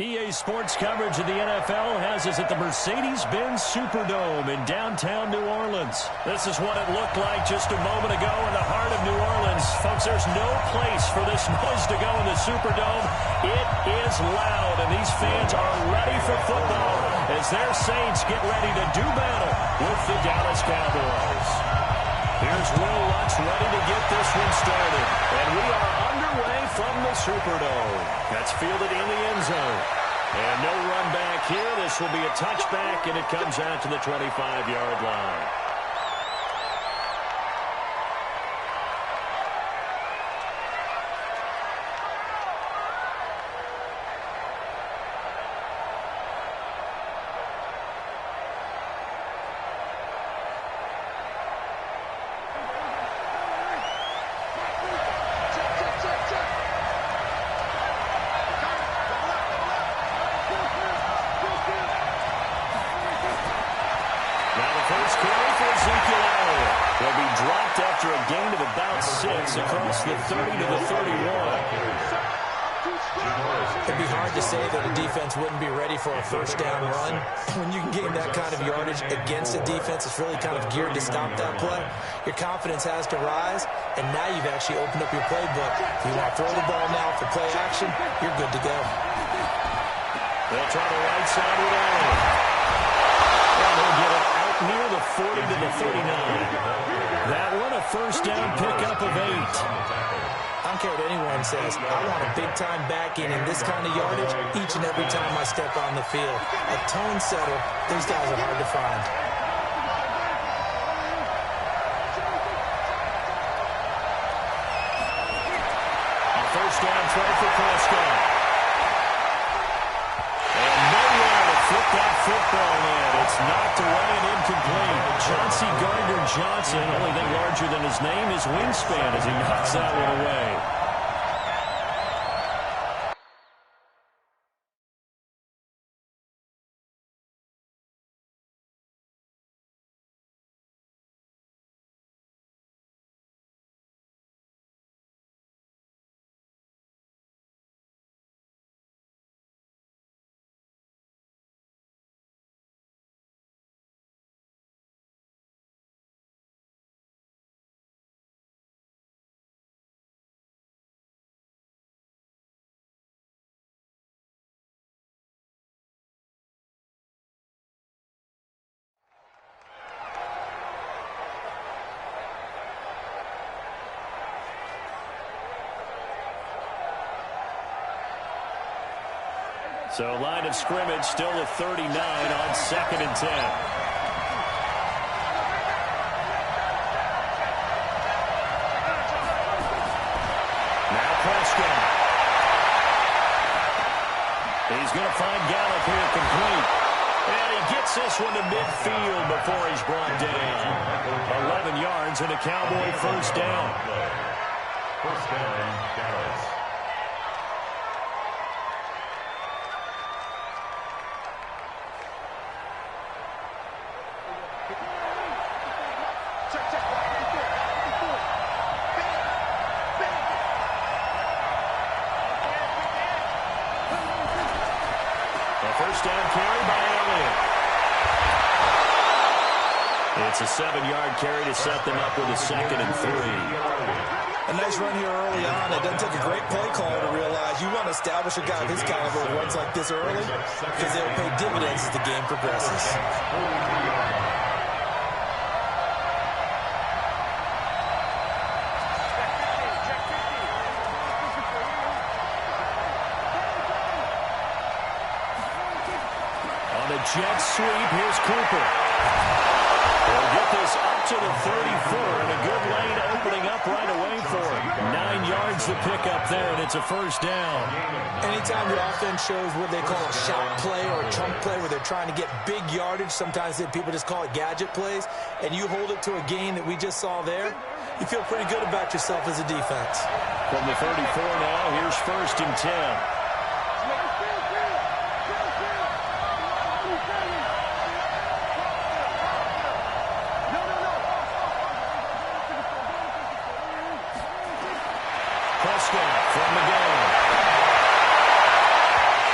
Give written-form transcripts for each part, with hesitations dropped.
EA Sports coverage of the NFL has us at the Mercedes-Benz Superdome in downtown New Orleans. This is what it looked like just a moment ago in the heart of New Orleans. Folks, there's no place for this noise to go in the Superdome. It is loud, and these fans are ready for football as their Saints get ready to do battle with the Dallas Cowboys. Here's Will Lutz ready to get this one started. And we are underway from the Superdome. That's fielded in the end zone. And no run back here. This will be a touchback, and it comes out to the 25-yard line. Across the 30 to the 31. It'd be hard to say that a defense wouldn't be ready for a first down run. When you can gain that kind of yardage against a defense that's really kind of geared to stop that play, your confidence has to rise, and now you've actually opened up your playbook. If you want to throw the ball now for play action, you're good to go. They'll try the right side with Allen. And they'll get it out near the 40 to the 39. That one, a first down pickup of 8. I don't care what anyone says. I want a big-time backing in this kind of yardage each and every time I step on the field. A tone setter, these guys are hard to find. A first down try for Prescott. And nowhere to flip that football in. It's knocked away and incomplete. Chauncey Gardner-Johnson, only thing larger than his name is wingspan as he knocks that one away. So line of scrimmage still at 39 on 2nd and 10. Now Prescott. He's going to find Gallup here complete. And he gets this one to midfield before he's brought down. 11 yards and a Cowboy first down. First down, Dallas. First down carry by Elliott. It's a 7-yard carry to set them up with a 2nd and 3. A nice run here early on. It doesn't take a great play caller to realize you want to establish a guy of his caliber who runs like this early because they'll pay dividends as the game progresses. Jet sweep, here's Cooper. They'll get this up to the 34, and a good lane opening up right away for him. 9 yards to pick up there, and it's a first down. Anytime the offense shows what they call a shot play or a chunk play where they're trying to get big yardage, sometimes people just call it gadget plays, and you hold it to a gain that we just saw there, you feel pretty good about yourself as a defense. From the 34 now, here's 1st and 10. Prescott from the gun.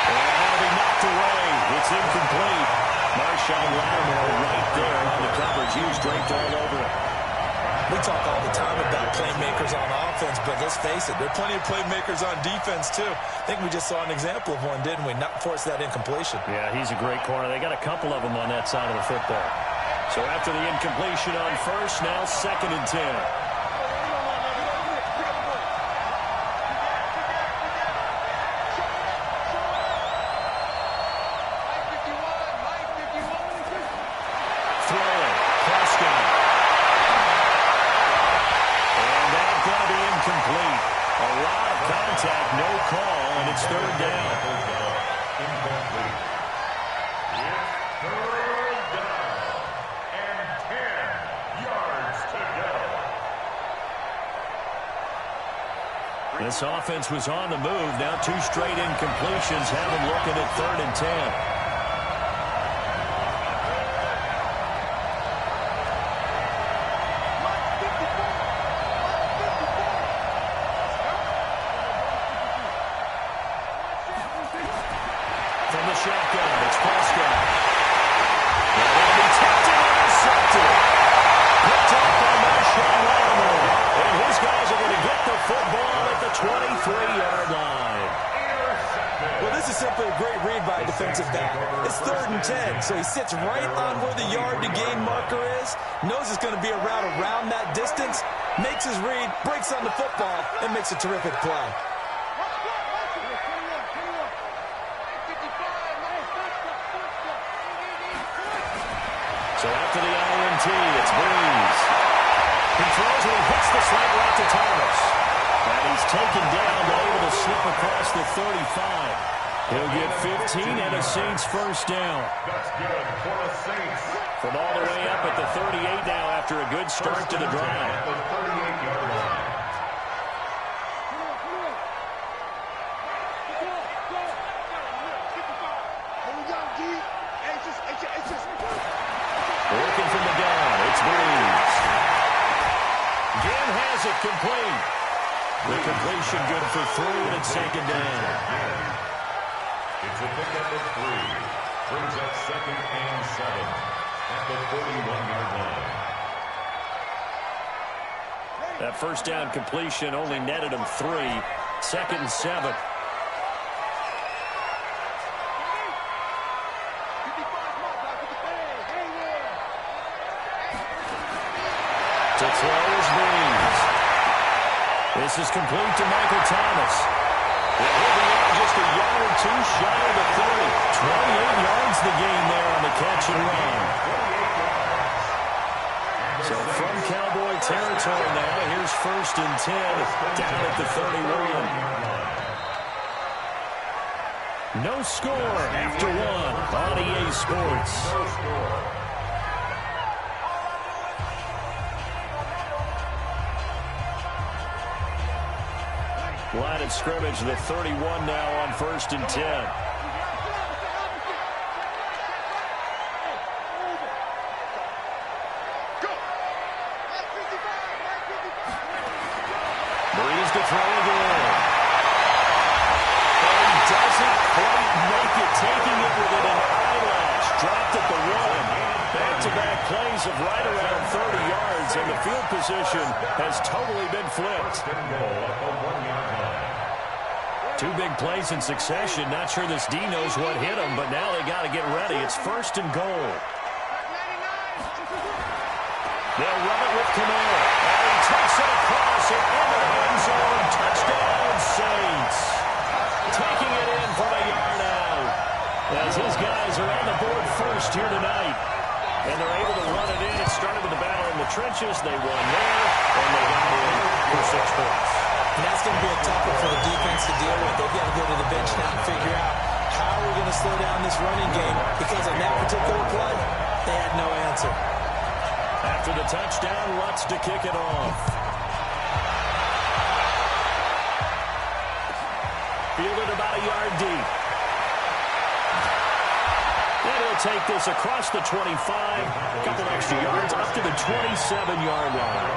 And It's incomplete. Marshawn Lattimore right there on the coverage. He was draped all over it. We talk all the time about playmakers on offense, but let's face it, there are plenty of playmakers on defense, too. I think we just saw an example of one, didn't we? Not force that incompletion. Yeah, he's a great corner. They got a couple of them on that side of the football. So after the incompletion on first, now 2nd and 10. No call, and it's 3rd down. Incomplete. It's 3rd down and 10 yards to go. This offense was on the move. Now 2 straight incompletions have them looking at 3rd and 10. So he sits right on where the yard-to-gain marker is, knows it's going to be a route around that distance, makes his read, breaks on the football, and makes a terrific play. So after the INT, it's Breeze. He throws and hits the slant right to Thomas. And he's taken down, but able to slip across the 35. He'll get 15 and a Saints first down. That's good for the Saints. From all the way up at the 38 now after a good start to the drive. At the 38-yard line. Working from the gun, it's Breeze. Again has it complete. The completion good for 3, and it's 2nd down. It's a pickup of 3. Brings up 2nd and 7 at the 41-yard line. That first down completion only netted him 3. 2nd and 7. To throw is Breeze. This is complete to Michael Thomas. He'll be out just a yard or 2 shy of the 30. 28 yards the gain there on the catch and run. So from Cowboy territory now, here's 1st and 10 down at the 31. No score after 1 on EA Sports. No score. Line of scrimmage, the 31 now on 1st and 10. Breeze to throw again. And he doesn't quite make it, taking it within an eyelash. Dropped at the 1. Back-to-back plays of right around 30 yards, and the field position has totally been flipped. 2 big plays in succession. Not sure this D knows what hit him, but now they got to get ready. It's 1st and goal. They'll run it with Kamara. And he takes it across and in the end zone. Touchdown, Saints. Taking it in from a yard out. As his guys are on the board first here tonight. And they're able to run it in. It started with the battle in the trenches. They won there, and they got in for 6 points. And that's going to be a tough one for the defense to deal with. They've got to go to the bench now and figure out how we're going to slow down this running game, because on that particular play, they had no answer. After the touchdown, Lutz to kick it off. Fielded about a yard deep. And he'll take this across the 25, a couple extra yards up to the 27-yard line.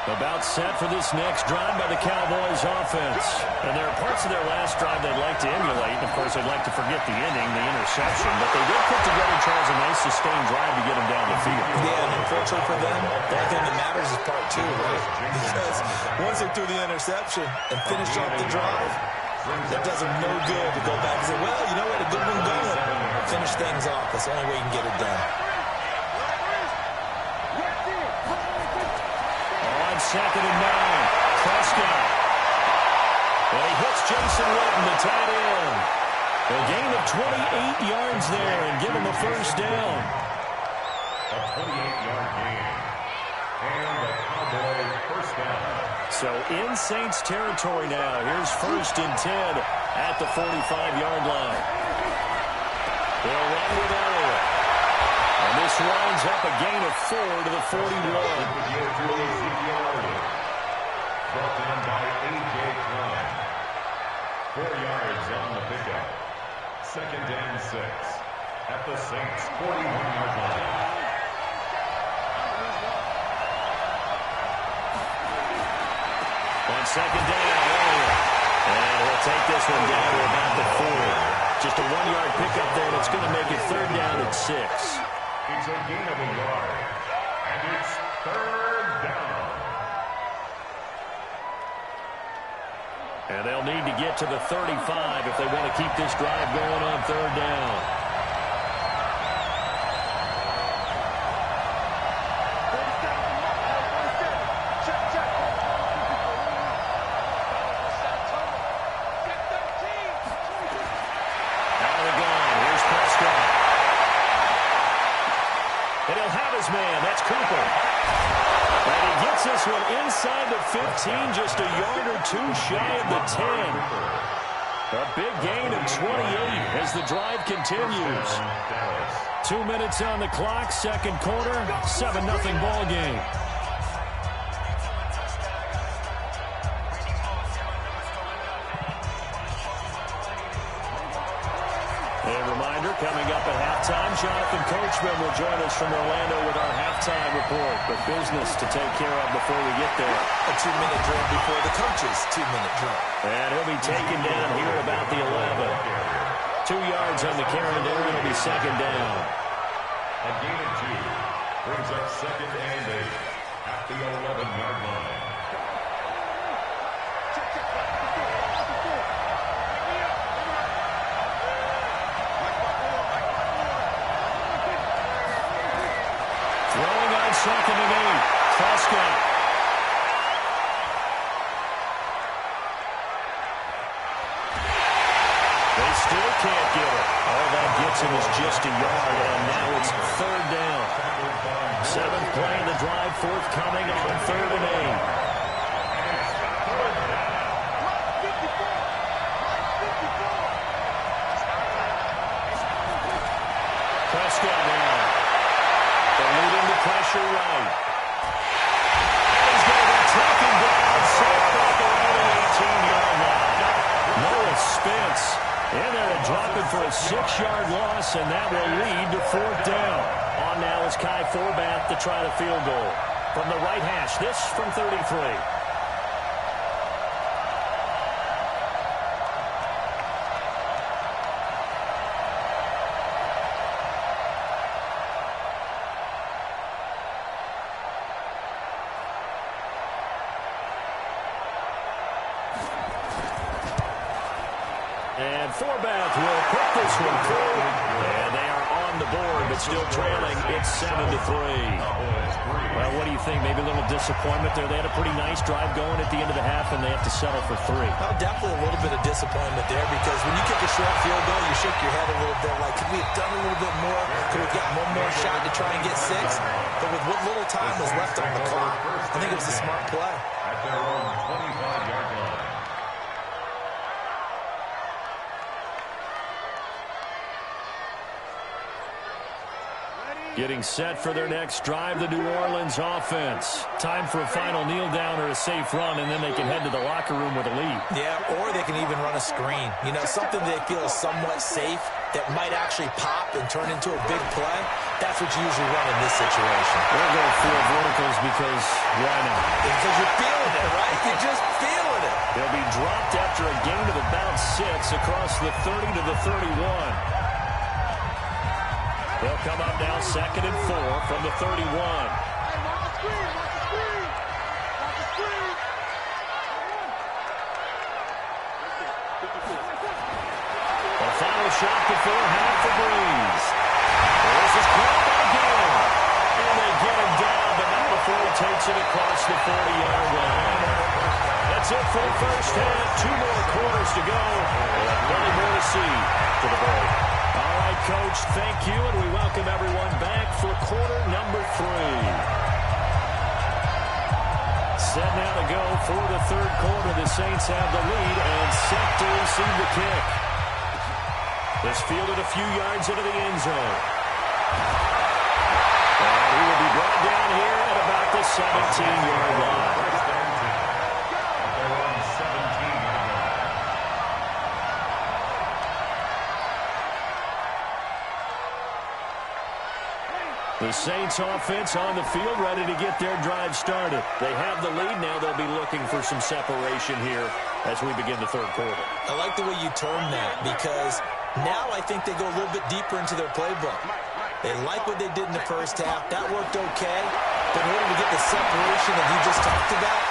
About set for this next drive by the Cowboys offense. And there are parts of their last drive they'd like to emulate. And, of course, they'd like to forget the ending, the interception. But they did put together, Charles, a nice sustained drive to get them down the field. Yeah, and unfortunately for them, the only thing that matters is part two, right? Because once they threw the interception and finished off the drive, that does them no good to go back and say, well, you know what, a good one going. Finish things off. That's the only way you can get it done. Second and 9. Prescott. And he hits Jason Witten, the tight end. A gain of 28 yards there and give him a first down. A 28-yard gain. And the Cowboys first down. So in Saints territory now. Here's first and 10 at the 45-yard line. They'll run with Elliott. And this winds up a gain of 4 to the 41. Brought down by A.J. Klein. 4 yards on the pickup. Second and 6 at the Saints' 41-yard line. On second down, Elliott. And he'll take this one down to about the 40. Just a 1-yard pickup there, and it's going to make it third down at 6. It's a gain of a yard. And it's third down. And they'll need to get to the 35 if they want to keep this drive going on third down. Out of the gun. Here's Prescott. And he'll have his man. That's Cooper. And he gets this one inside the 15, just a yard or two shy of the 10. A big gain of 28 as the drive continues. 2 minutes on the clock, second quarter, 7-0 ball game. A reminder, coming up at halftime, Jonathan Coachman will join us from Orlando with our halftime report. But business to take care of before we get there. A 2-minute drill before the coach's 2-minute drill. And he'll be taken down here about the 11. 2 yards on the carry there. It'll be second down. A gain of 2 brings up second and 8 at the 11-yard line. Throwing on second and 8. Prescott. They still can't get it. All that gets him is just a yard, and now it's third down. 7th play of the drive, forthcoming on third and 8. Prescott now. They're leading the pressure right. He's going to be taken down, safe back around the 18-yard line. Noah Spence in there and dropping for a 6-yard loss, and that will lead to fourth down. On now is Kai Forbath to try the field goal. From the right hash, this from 33. And Forbath will put this one through. And they are on the board, but still trailing. It's 7-3. Well, what do you think? Maybe a little disappointment there. They had a pretty nice drive going at the end of the half, and they have to settle for 3. Well, definitely a little bit of disappointment there, because when you kick a short field goal, you shake your head a little bit like, could we have done a little bit more? Could we have gotten one more shot to try and get 6? But with what little time was left on the clock, I think it was a smart play. At their own 25-yard line. Getting set for their next drive, the New Orleans offense. Time for a final kneel down or a safe run, and then they can head to the locker room with a lead. Yeah, or they can even run a screen. You know, something they feel is somewhat safe that might actually pop and turn into a big play. That's what you usually run in this situation. They'll go for verticals because why not? Because you're feeling it, right? You're just feeling it. They'll be dropped after a gain of about 6 across the 30 to the 31. They'll come up now 2nd and 4 from the 31. A final shot before half the Breeze. This is caught again. And they get him down, but not before he takes it across the 40-yard line. That's it for the first half. 2 more quarters to go. Plenty more to see to the break. All right, Coach, thank you, and we welcome everyone back for quarter number 3. Set now to go for the third quarter. The Saints have the lead and set to receive the kick. This fielded a few yards into the end zone. And he will be brought down here at about the 17-yard line. The Saints offense on the field, ready to get their drive started. They have the lead. Now they'll be looking for some separation here as we begin the third quarter. I like the way you term that because now I think they go a little bit deeper into their playbook. They like what they did in the first half. That worked okay. But in order to get the separation that you just talked about,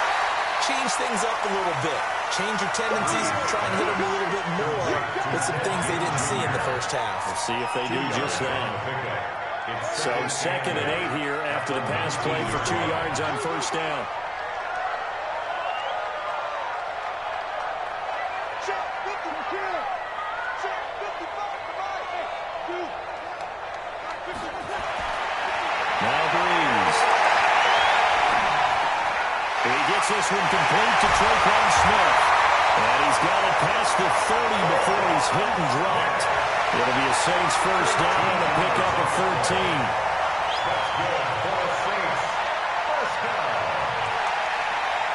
change things up a little bit. Change your tendencies, try and hit them a little bit more with some things they didn't see in the first half. We'll see if they do just that. So 2nd and 8 here after the pass play for 2 yards on first down. Now Breeze. He gets this one complete to Traquan Smith. And he's got it past the 30 before he's hit and dropped. It'll be a Saints first down and a pickup of 13. That's good for the Saints. First down.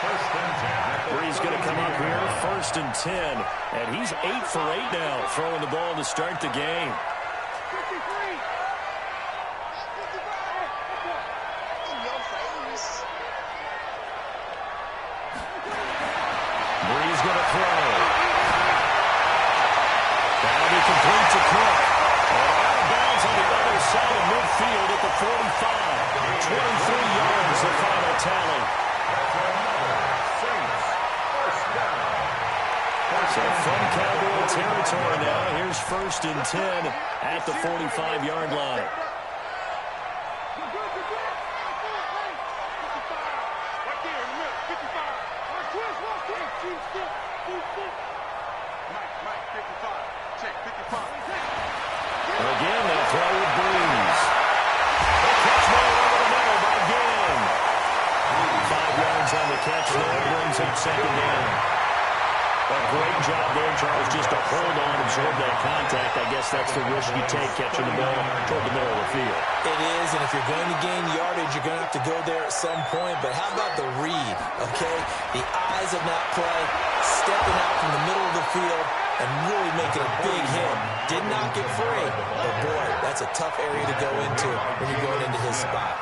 First and 10. Breeze going to come up here, 1st and 10. And he's 8 for 8 now, throwing the ball to start the game. Breeze going to throw. That'll be complete to Cook. And out of bounds on the other side of midfield at the 45. 23 yards, the final tally. So from Cowboy territory now, here's 1st and 10 at the 45-yard line. Again, they'll throw with Breeze. A catch ball over the middle by Gann. 5 yards on the catch there, brings him 2nd down. A great job there, Charles, just to hold on, absorb that contact. I guess that's the risk you take catching the ball toward the middle of the field. It is, and if you're going to gain yardage, you're going to have to go there at some point. But how about the read, okay? The eyes of that play, stepping out from the middle of the field and really making a big hit. Did not get free, but boy, that's a tough area to go into when you're going into his spot.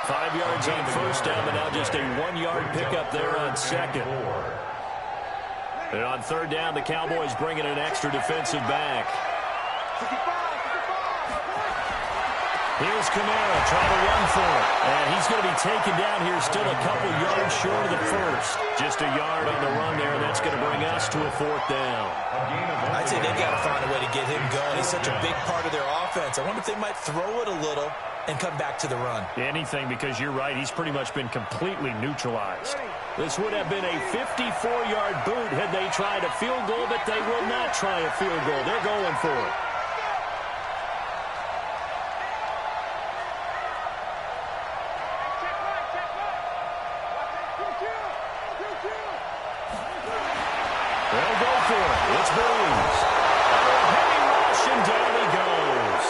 5 yards on first down, but now just a 1-yard pickup there on 2nd. And on 3rd down, the Cowboys bring in an extra defensive back. Here's Kamara trying to run for it. And he's going to be taken down here still a couple yards short of the first. Just a yard on the run there, and that's going to bring us to a 4th down. I'd say they've got to find a way to get him going. He's such a big part of their offense. I wonder if they might throw it a little and come back to the run. Anything, because you're right, he's pretty much been completely neutralized. This would have been a 54-yard boot had they tried a field goal, but they will not try a field goal. They're going for it. They'll go for it. It's Breeze. Heavy rush, and down he goes.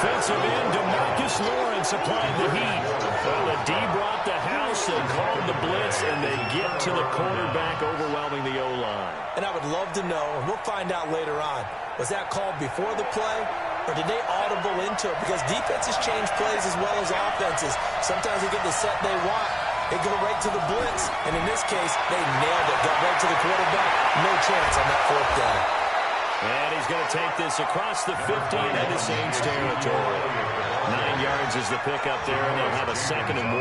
defensive end, DeMarcus Lawrence applied the heat. Well, the D brought the house, they called the blitz, and they get to the quarterback, overwhelming the O-line. And I would love to know, and we'll find out later on, was that called before the play, or did they audible into it? Because defenses change plays as well as offenses. Sometimes they get the set they want. They go right to the blitz, and in this case, they nailed it. Got right to the quarterback. No chance on that fourth down. And he's going to take this across the 50 into Saints territory. 9 yards is the pickup there, and they'll have a 2nd and 1.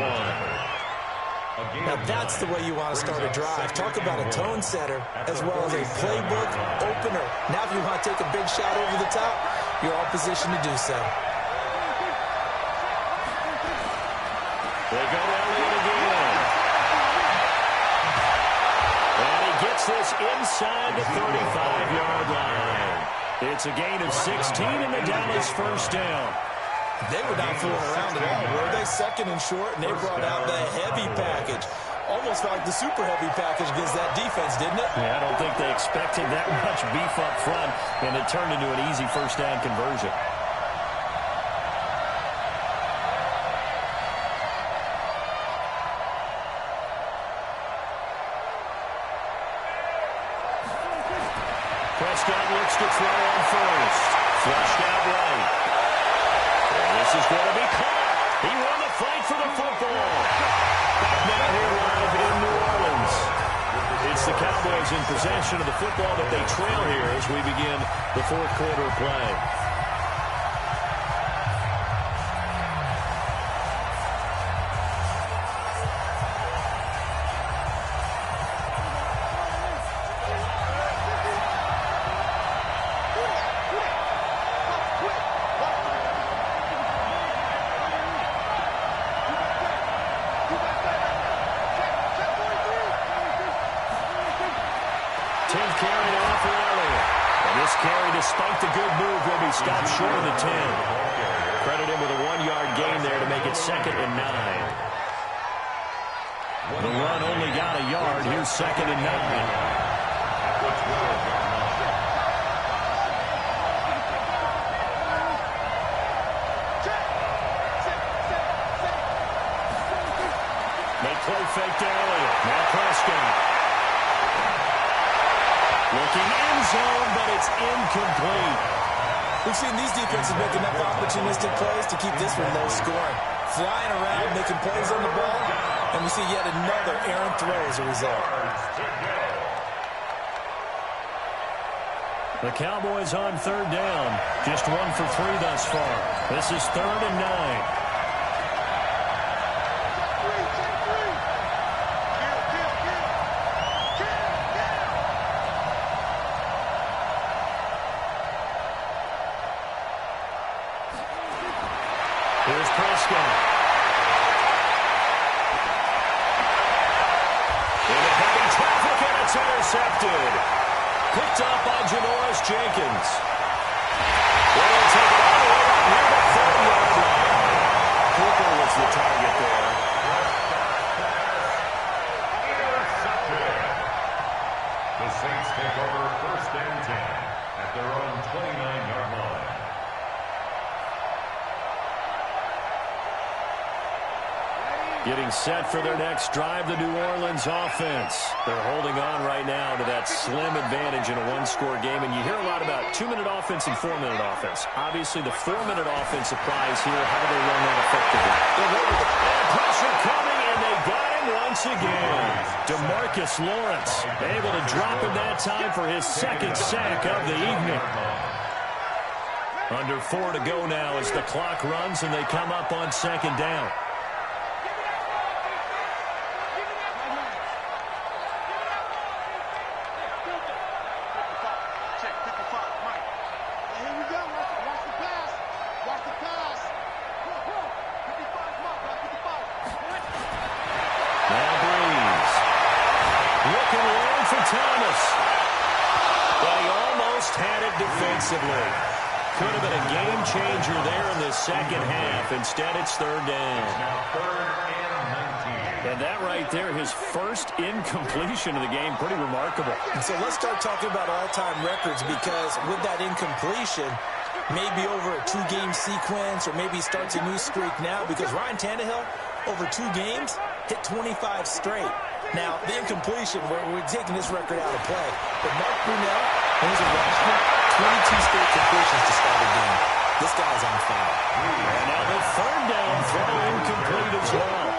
Now that's the way you want to start a drive. Talk about a tone setter as well as a playbook opener. Now if you want to take a big shot over the top, you're all positioned to do so. They go Elliott again. And he gets this inside the 35-yard line. It's a gain of 16 in the Dallas first down. They were not fooling around at all, were they? 2nd and short, and they brought out the heavy package. Almost like the super heavy package against that defense, didn't it? Yeah, I don't think they expected that much beef up front, and it turned into an easy first down conversion. Prescott looks to throw on first. Flushed out right. And this is going to be caught. He won the fight for the football. Back now here live in New Orleans. It's the Cowboys in possession of the football, but they trail here as we begin the fourth quarter play. Despite the good move, will be stopped short of the 10. Credit him with a 1-yard gain there to make it 2nd and 9. The run only got a yard. Here's 2nd and 9. They play fake to Elliott. Now Prescott. Looking end zone, but it's incomplete. We've seen these defenses make enough opportunistic plays to keep this one low scoring. Flying around, making plays on the ball, and we see yet another errant throw as a result. The Cowboys on 3rd down. Just 1 for 3 thus far. This is 3rd and 9. Here's Prescott. Into heavy traffic, and it's intercepted. Picked up by Janoris Jenkins. They'll take it all the way up near the 30-yard line. Cooper was the target there. Intercepted. The Saints take over 1st and 10 at their own 29-yard line. Getting set for their next drive, the New Orleans offense. They're holding on right now to that slim advantage in a 1-score game. And you hear a lot about 2-minute offense and 4-minute offense. Obviously, the 4-minute offense applies here. How do they run that effectively? And pressure coming, and they got him once again. DeMarcus Lawrence able to drop him that time for his 2nd sack of the evening. Under 4 to go now as the clock runs, and they come up on 2nd down. Defensively. Could have been a game changer there in the second half. Instead, it's 3rd down. Now 3rd and 19. And that right there, his first incompletion of the game, pretty remarkable. So let's start talking about all-time records, because with that incompletion, maybe over a 2-game sequence, or maybe he starts a new streak now, because Ryan Tannehill, over 2 games, hit 25 straight. Now, the incompletion, we're taking this record out of play. But Mark Brunell, when he was in Washington, 22 straight completions to start a game. This guy's on fire. And now the third down throw incomplete as well.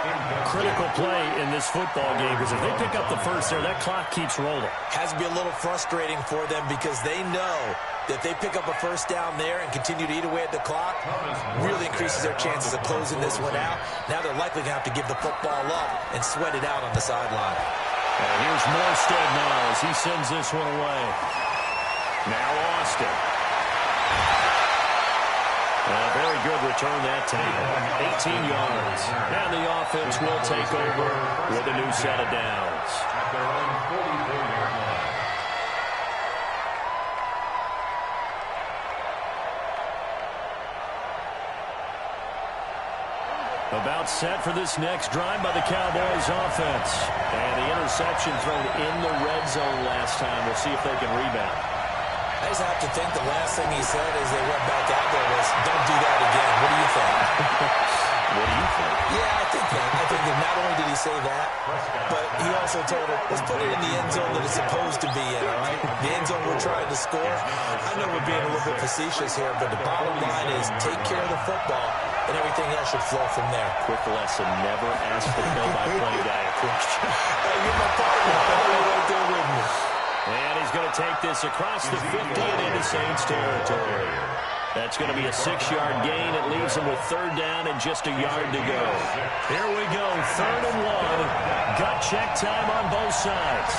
Critical play in this football game, because if they pick up the first there, that clock keeps rolling. Has to be a little frustrating for them, because they know that if they pick up a first down there and continue to eat away at the clock, really increases their chances of closing this one out. Now they're likely going to have to give the football up and sweat it out on the sideline. And here's Morstead now as he sends this one away. Now Austin. A very good return that time. 18 yards. And the offense will take over with a new set of downs. At their own 44-yard line. About set for this next drive by the Cowboys offense. And the interception thrown in the red zone last time. We'll see if they can rebound. I just have to think the last thing he said as they went back out there was, don't do that again. What do you think? What do you think? Yeah, I think that not only did he say that, but he also told him, let's put it in the end zone that it's supposed to be in, all right? The end zone we're trying to score. I know we're being a little bit facetious here, but the bottom line is take care of the football, and everything else should flow from there. Quick lesson, never ask the play-by-play guy a question. Hey, you're my partner. You're right there with me. And he's going to take this across the 50 and into Saints territory. That's going to be a 6-yard gain. It leaves him with third down and just a yard to go. Here we go, 3rd and 1. Gut check time on both sides.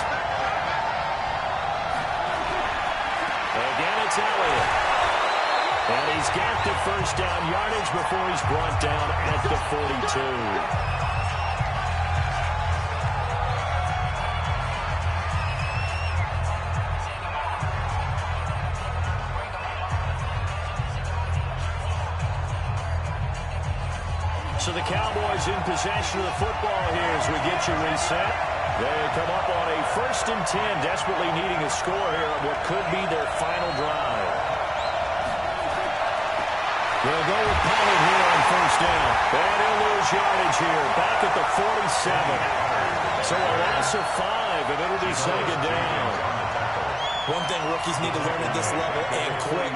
Again, it's Elliott. And he's got the first down yardage before he's brought down at the 42. So the Cowboys in possession of the football here as we get you reset. They come up on a 1st and 10, desperately needing a score here on what could be their final drive. They'll go with Pollard here on 1st down. And he'll lose yardage here, back at the 47. So a loss of 5, and it'll be 2nd down. One thing rookies need to learn at this level, and quick.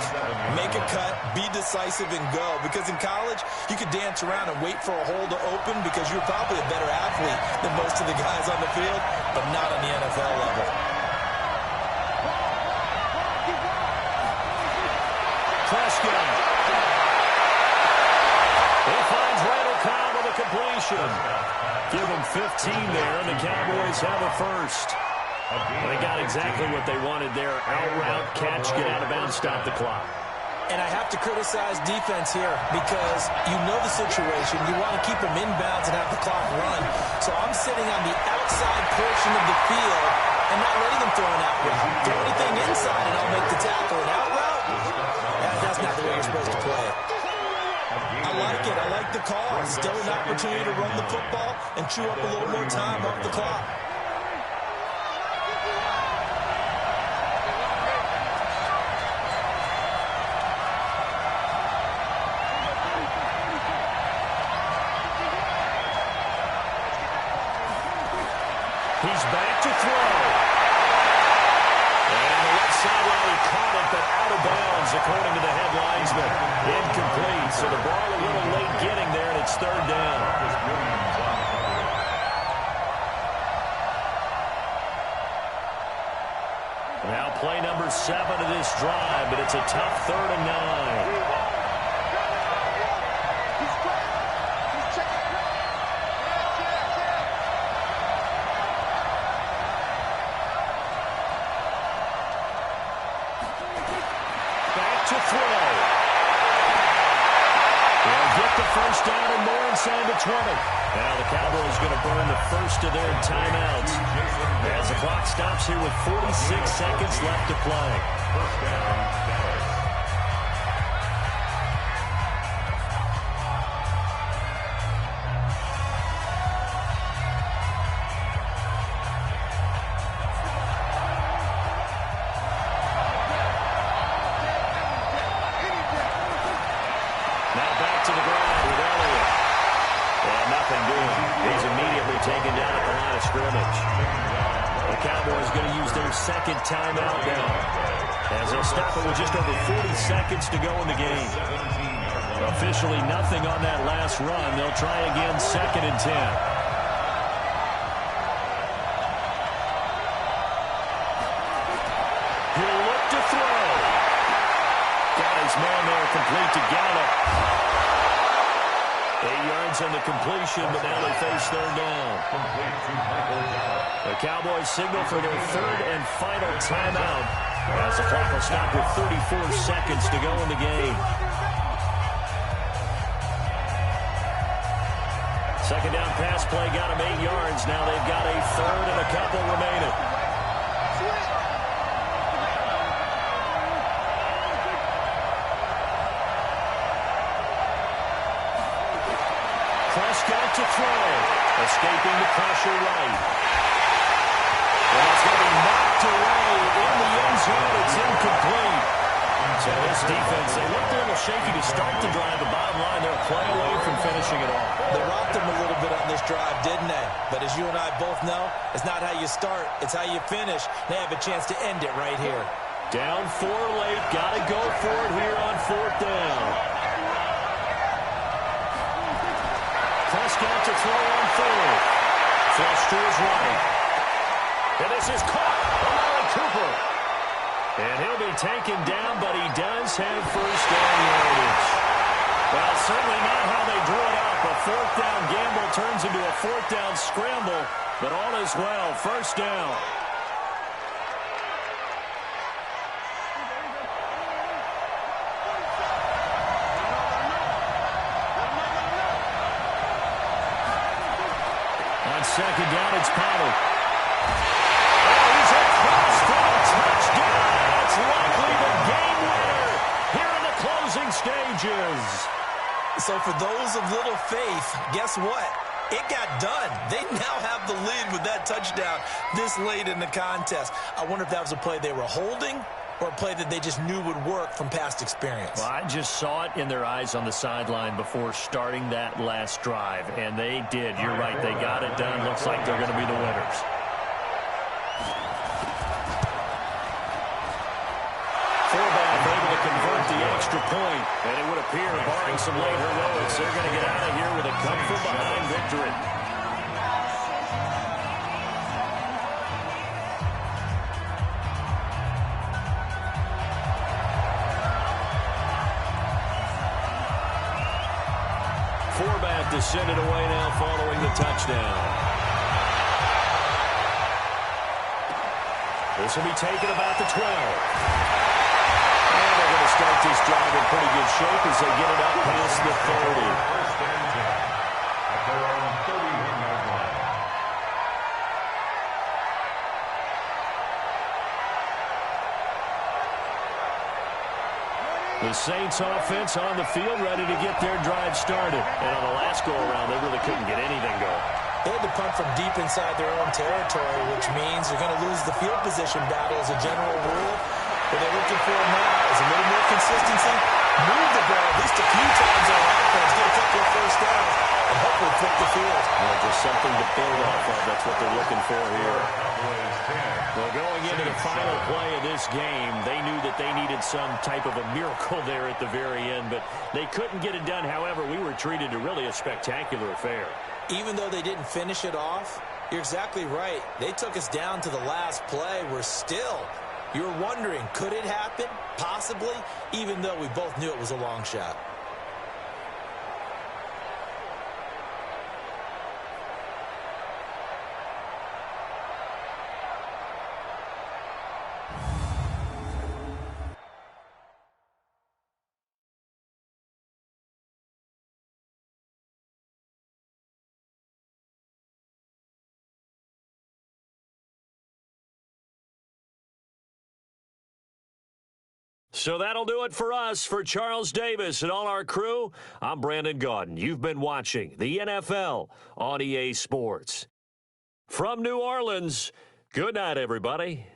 Make a cut, be decisive, and go. Because in college, you could dance around and wait for a hole to open because you're probably a better athlete than most of the guys on the field, but not on the NFL level. Prescott. He finds Randall Cobb with a completion. Give him 15 there, and the Cowboys have a first. They got exactly what they wanted there. Out route, catch, get out of bounds, stop the clock. And I have to criticize defense here because you know the situation. You want to keep them inbounds and have the clock run. So I'm sitting on the outside portion of the field and not letting them throw an out route. Throw anything inside and I'll make the tackle. An out route? That's not the way you're supposed to play it. I like it. I like the call. Still an opportunity to run the football and chew up a little more time off the clock. He's back to throw. And the left sideline, he caught it, but out of bounds, according to the head linesman. Incomplete, so the ball a little late getting there, and it's 3rd down. Now play number 7 of this drive, but it's a tough 3rd and 9. To throw. They'll get the first down and more inside the 20. Now the Cowboys going to burn the first of their timeouts as the clock stops here with 46 seconds left to play. First down, Dallas. yardage. The Cowboys going to use their second timeout now, as they'll stop it with just over 40 seconds to go in the game. Officially nothing on that last run. They'll try again, 2nd and 10. He'll look to throw. Got his man there, complete to Gallup. 8 yards on the completion, but now they face 3rd down. The Cowboys signal for their 3rd and final timeout, as the clock will stop with 34 seconds to go in the game. 2nd down pass play got them 8 yards. Now they've got a 3rd and a couple remaining. Prescott to throw. Escaping the pressure right. And it's going to be knocked away in the end zone. It's incomplete. So this defense, they looked a little shaky to start the drive. The bottom line, they're a play away from finishing it off. They rocked them a little bit on this drive, didn't they? But as you and I both know, it's not how you start, it's how you finish. They have a chance to end it right here. Down 4 late. Got to go for it here on 4th down. Prescott to throw on 3rd. Flush to his right. And this is caught by Amari Cooper. And he'll be taken down, but he does have 1st down yardage. Well, certainly not how they drew it up. A 4th down gamble turns into a 4th down scramble, but all is well. 1st down. On 2nd down, it's Pollard. Oh, he's across for a touchdown. It's likely the game winner here in the closing stages. So for those of little faith, guess what? It got done. They now have the lead with that touchdown this late in the contest. I wonder if that was a play they were holding or a play that they just knew would work from past experience. Well, I just saw it in their eyes on the sideline before starting that last drive, and they did. You're right. They got it done. Looks like they're going to be the winners. Fullback able to convert the extra point, and it would appear, barring some late heroics, they're going to get out of here with a come-from-behind victory. Forbath to send it away now following the touchdown. This will be taken about the 12. And they're going to start this drive in pretty good shape as they get it up past the 30. 1st and 10 at their own 31-yard line. The Saints offense on the field ready to get their drive started. And on the last go-around, they really couldn't get anything going. They had to punt from deep inside their own territory, which means you're going to lose the field position battle as a general rule. What they're looking for now is a little more consistency, move the ball at least a few times on offense, get a couple of 1st downs, and hopefully flip the field. Well, just something to build off of. That's what they're looking for here. Well, going into the final play of this game, they knew that they needed some type of a miracle there at the very end, but they couldn't get it done. However, we were treated to really a spectacular affair. Even though they didn't finish it off, you're exactly right. They took us down to the last play. We're still, you're wondering, could it happen? Possibly, even though we both knew it was a long shot. So that'll do it for us. For Charles Davis and all our crew, I'm Brandon Gaudin. You've been watching the NFL on EA Sports. From New Orleans, good night, everybody.